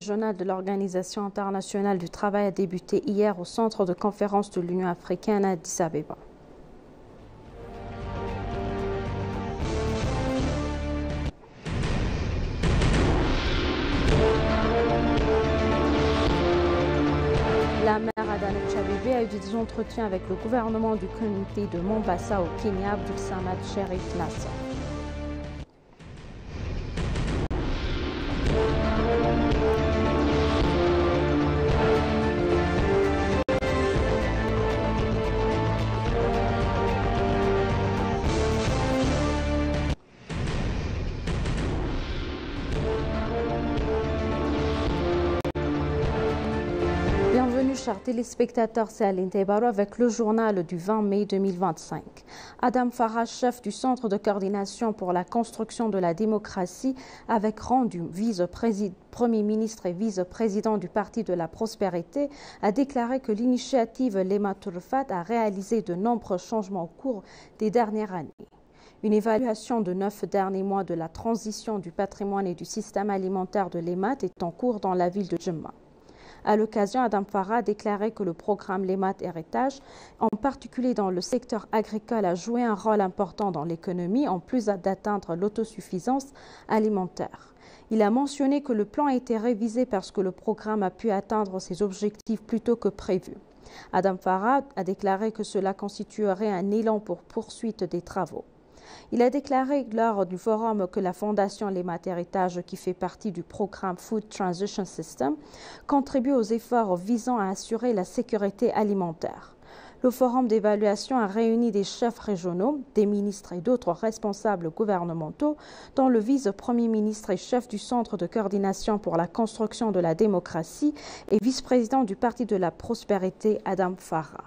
régionale de l'Organisation internationale du travail a débuté hier au centre de conférence de l'Union africaine à Addis Abeba. La maire Adanech Abeebe a eu des entretiens avec le gouvernement du comté de Mombasa au Kenya, Abdul Samad Sherif Nasser. Bienvenue chers téléspectateurs, c'est Aline Taibaro avec le journal du 20 mai 2025. Adam Farah, chef du Centre de coordination pour la construction de la démocratie, avec rang du Premier ministre et vice-président du Parti de la prospérité, a déclaré que l'initiative Lema Turfat a réalisé de nombreux changements au cours des dernières années. Une évaluation de 9 derniers mois de la transition du patrimoine et du système alimentaire de l'EMAT est en cours dans la ville de Djemma. À l'occasion, Adam Farah a déclaré que le programme l'EMAT Héritage, en particulier dans le secteur agricole, a joué un rôle important dans l'économie, en plus d'atteindre l'autosuffisance alimentaire. Il a mentionné que le plan a été révisé parce que le programme a pu atteindre ses objectifs plus tôt que prévu. Adam Farah a déclaré que cela constituerait un élan pour poursuite des travaux. Il a déclaré lors du forum que la Fondation l'EMAT Héritage, qui fait partie du programme Food Transition System, contribue aux efforts visant à assurer la sécurité alimentaire. Le forum d'évaluation a réuni des chefs régionaux, des ministres et d'autres responsables gouvernementaux, dont le vice-premier ministre et chef du Centre de coordination pour la construction de la démocratie et vice-président du Parti de la prospérité, Adam Farah.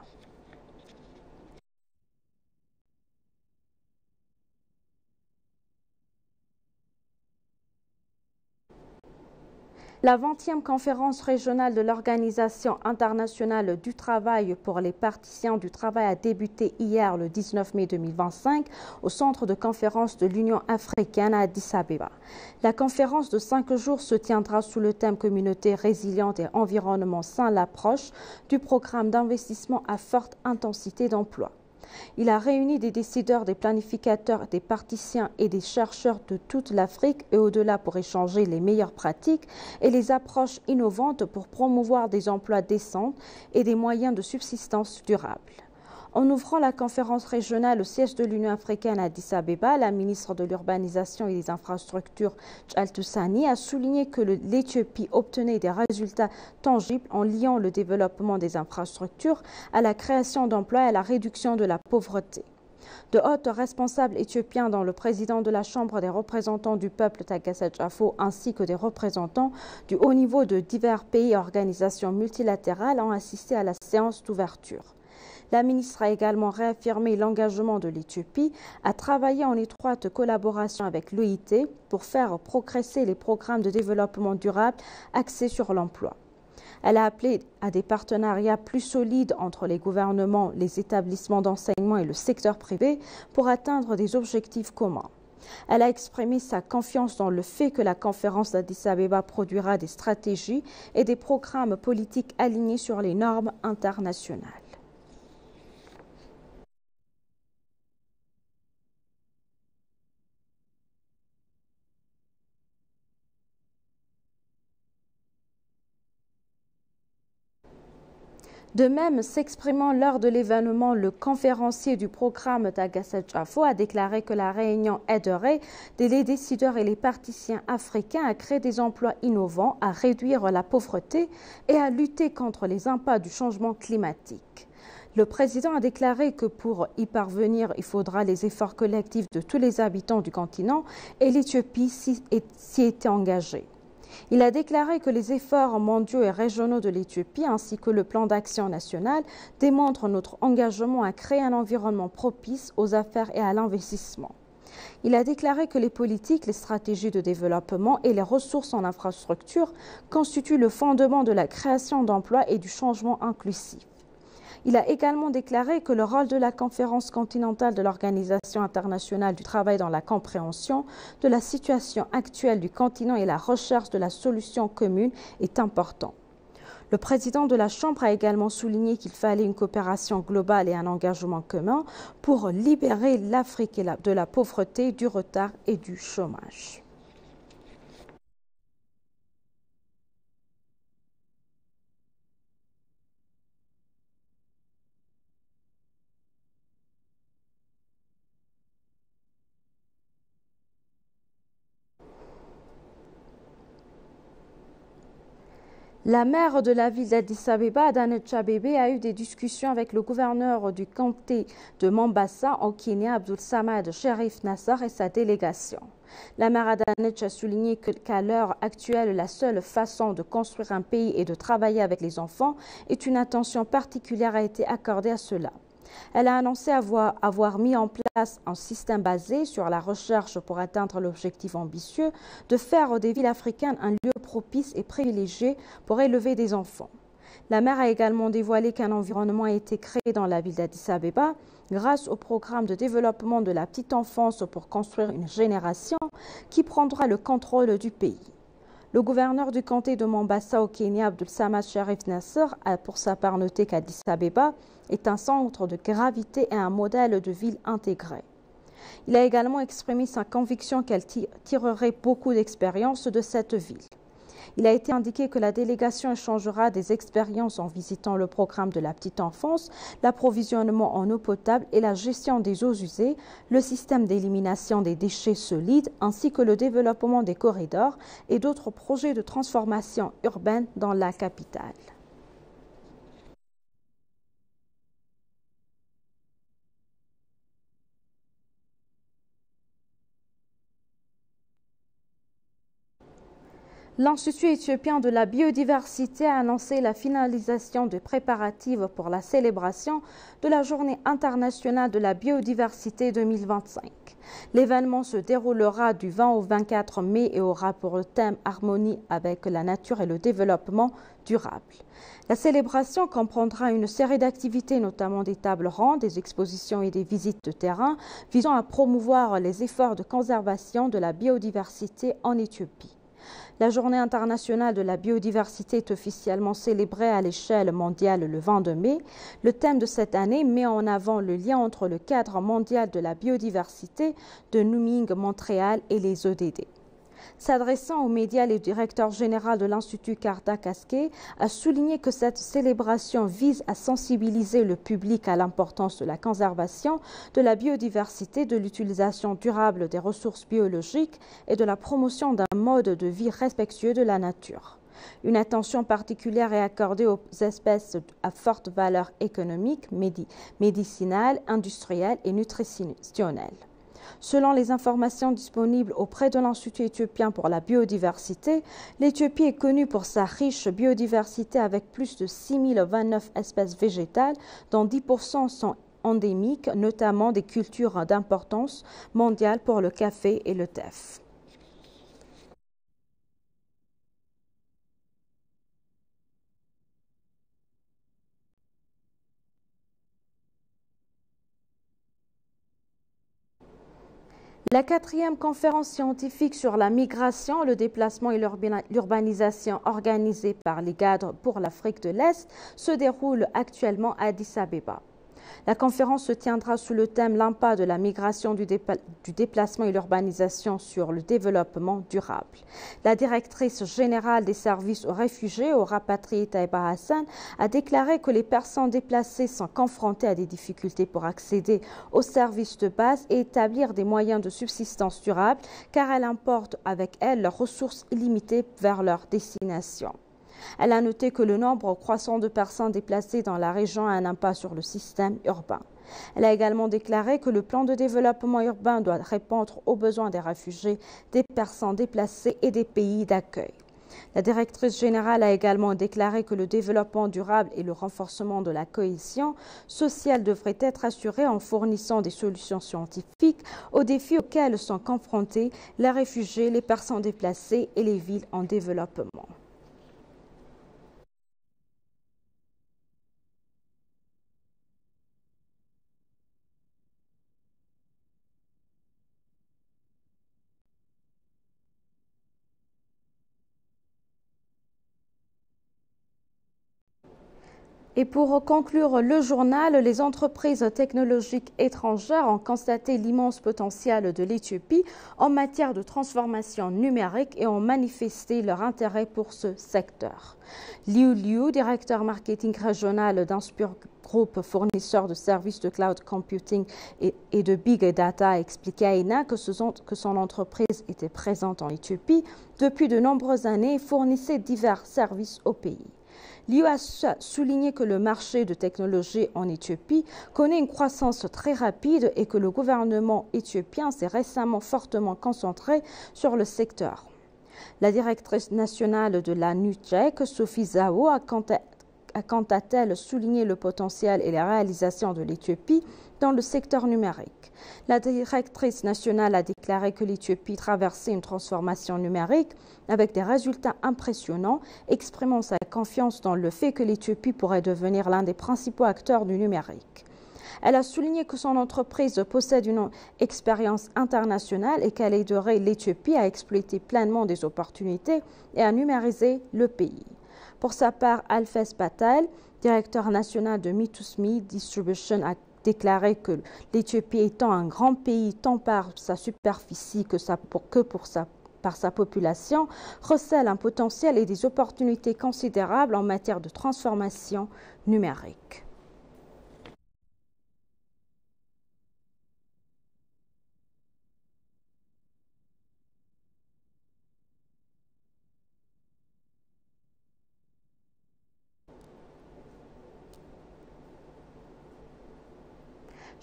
La 20e conférence régionale de l'Organisation internationale du travail pour les praticiens du travail a débuté hier le 19 mai 2025 au centre de conférence de l'Union africaine à Addis Abeba. La conférence de 5 jours se tiendra sous le thème Communauté résiliente et environnement sain, l'approche du programme d'investissement à forte intensité d'emploi. Il a réuni des décideurs, des planificateurs, des praticiens et des chercheurs de toute l'Afrique et au-delà pour échanger les meilleures pratiques et les approches innovantes pour promouvoir des emplois décents et des moyens de subsistance durables. En ouvrant la conférence régionale au siège de l'Union africaine à Addis Abeba, la ministre de l'Urbanisation et des Infrastructures, Tchal Toussani, a souligné que l'Éthiopie obtenait des résultats tangibles en liant le développement des infrastructures à la création d'emplois et à la réduction de la pauvreté. De hautes responsables éthiopiens, dont le président de la Chambre des représentants du peuple Tagasset Jafo, ainsi que des représentants du haut niveau de divers pays et organisations multilatérales, ont assisté à la séance d'ouverture. La ministre a également réaffirmé l'engagement de l'Éthiopie à travailler en étroite collaboration avec l'OIT pour faire progresser les programmes de développement durable axés sur l'emploi. Elle a appelé à des partenariats plus solides entre les gouvernements, les établissements d'enseignement et le secteur privé pour atteindre des objectifs communs. Elle a exprimé sa confiance dans le fait que la conférence d'Addis Abeba produira des stratégies et des programmes politiques alignés sur les normes internationales. De même, s'exprimant lors de l'événement, le conférencier du programme Tagasset Jafo a déclaré que la réunion aiderait les décideurs et les praticiens africains à créer des emplois innovants, à réduire la pauvreté et à lutter contre les impacts du changement climatique. Le président a déclaré que pour y parvenir, il faudra les efforts collectifs de tous les habitants du continent et l'Éthiopie s'y était engagée. Il a déclaré que les efforts mondiaux et régionaux de l'Éthiopie ainsi que le plan d'action national démontrent notre engagement à créer un environnement propice aux affaires et à l'investissement. Il a déclaré que les politiques, les stratégies de développement et les ressources en infrastructure constituent le fondement de la création d'emplois et du changement inclusif. Il a également déclaré que le rôle de la conférence continentale de l'Organisation internationale du travail dans la compréhension de la situation actuelle du continent et la recherche de la solution commune est important. Le président de la Chambre a également souligné qu'il fallait une coopération globale et un engagement commun pour libérer l'Afrique de la pauvreté, du retard et du chômage. La maire de la ville d'Addis Abeba, Adanet Chabebe, a eu des discussions avec le gouverneur du comté de Mombasa au Kenya, Abdul Samad Sherif Nassar, et sa délégation. La maire Adanet a souligné qu'à l'heure actuelle, la seule façon de construire un pays et de travailler avec les enfants et une attention particulière a été accordée à cela. Elle a annoncé avoir mis en place un système basé sur la recherche pour atteindre l'objectif ambitieux de faire des villes africaines un lieu propice et privilégié pour élever des enfants. La maire a également dévoilé qu'un environnement a été créé dans la ville d'Addis Abeba grâce au programme de développement de la petite enfance pour construire une génération qui prendra le contrôle du pays. Le gouverneur du comté de Mombasa au Kenya, Abdul Samad Sherif Nassar, a pour sa part noté qu'Addis Abeba est un centre de gravité et un modèle de ville intégré. Il a également exprimé sa conviction qu'elle tirerait beaucoup d'expérience de cette ville. Il a été indiqué que la délégation échangera des expériences en visitant le programme de la petite enfance, l'approvisionnement en eau potable et la gestion des eaux usées, le système d'élimination des déchets solides ainsi que le développement des corridors et d'autres projets de transformation urbaine dans la capitale. L'Institut éthiopien de la biodiversité a annoncé la finalisation des préparatifs pour la célébration de la Journée internationale de la biodiversité 2025. L'événement se déroulera du 20 au 24 mai et aura pour thème Harmonie avec la nature et le développement durable. La célébration comprendra une série d'activités, notamment des tables rondes, des expositions et des visites de terrain, visant à promouvoir les efforts de conservation de la biodiversité en Éthiopie. La Journée internationale de la biodiversité est officiellement célébrée à l'échelle mondiale le 22 mai. Le thème de cette année met en avant le lien entre le cadre mondial de la biodiversité de Numing, Montréal et les ODD. S'adressant aux médias, le directeur général de l'Institut Karda Kaske a souligné que cette célébration vise à sensibiliser le public à l'importance de la conservation de la biodiversité, de l'utilisation durable des ressources biologiques et de la promotion d'un mode de vie respectueux de la nature. Une attention particulière est accordée aux espèces à forte valeur économique, médicinale, industrielle et nutritionnelle. Selon les informations disponibles auprès de l'Institut éthiopien pour la biodiversité, l'Éthiopie est connue pour sa riche biodiversité avec plus de 6029 espèces végétales, dont 10% sont endémiques, notamment des cultures d'importance mondiale pour le café et le teff. La 4e conférence scientifique sur la migration, le déplacement et l'urbanisation organisée par les cadres pour l'Afrique de l'Est se déroule actuellement à Addis Abeba. La conférence se tiendra sous le thème L'impact de la migration, du déplacement et l'urbanisation sur le développement durable. La directrice générale des services aux réfugiés, aux rapatriés Taïba Hassan, a déclaré que les personnes déplacées sont confrontées à des difficultés pour accéder aux services de base et établir des moyens de subsistance durable, car elles importent avec elles leurs ressources illimitées vers leur destination. Elle a noté que le nombre croissant de personnes déplacées dans la région a un impact sur le système urbain. Elle a également déclaré que le plan de développement urbain doit répondre aux besoins des réfugiés, des personnes déplacées et des pays d'accueil. La directrice générale a également déclaré que le développement durable et le renforcement de la cohésion sociale devraient être assurés en fournissant des solutions scientifiques aux défis auxquels sont confrontés les réfugiés, les personnes déplacées et les villes en développement. Et pour conclure le journal, les entreprises technologiques étrangères ont constaté l'immense potentiel de l'Éthiopie en matière de transformation numérique et ont manifesté leur intérêt pour ce secteur. Liu Liu, directeur marketing régional d'Inspire Group, fournisseur de services de cloud computing et de big data, a expliqué à INA que son entreprise était présente en Éthiopie depuis de nombreuses années et fournissait divers services au pays. Liu a souligné que le marché de technologie en Éthiopie connaît une croissance très rapide et que le gouvernement éthiopien s'est récemment fortement concentré sur le secteur. La directrice nationale de la NUTEC, Sophie Zhao, a quant à elle souligné le potentiel et les réalisations de l'Éthiopie dans le secteur numérique. La directrice nationale a déclaré que l'Éthiopie traversait une transformation numérique avec des résultats impressionnants, exprimant sa confiance dans le fait que l'Éthiopie pourrait devenir l'un des principaux acteurs du numérique. Elle a souligné que son entreprise possède une expérience internationale et qu'elle aiderait l'Éthiopie à exploiter pleinement des opportunités et à numériser le pays. Pour sa part, Alphonse Patel, directeur national de Me2Me Distribution, a déclaré que l'Éthiopie étant un grand pays tant par sa superficie par sa population, recèle un potentiel et des opportunités considérables en matière de transformation numérique.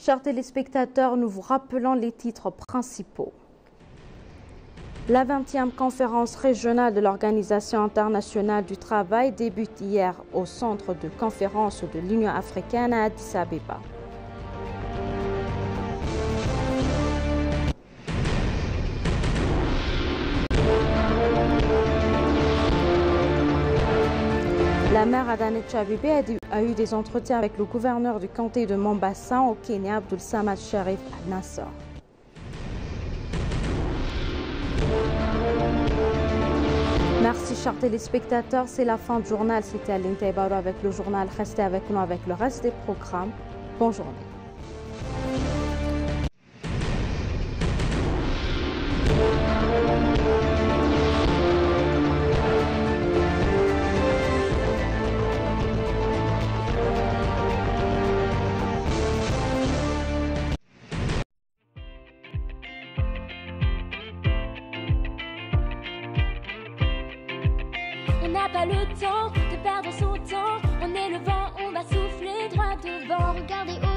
Chers téléspectateurs, nous vous rappelons les titres principaux. La 20e conférence régionale de l'Organisation internationale du travail débute hier au centre de conférence de l'Union africaine à Addis Abeba. La maire Adanecha Abeebe a eu des entretiens avec le gouverneur du comté de Mombasa au Kenya, Abdul Samad Sharif Nasser. Merci chers téléspectateurs, c'est la fin du journal. C'était Aline Taibaro avec le journal. Restez avec nous avec le reste des programmes. Bonne journée. On n'a pas le temps de perdre son temps. On est le vent, on va souffler droit devant. Regardez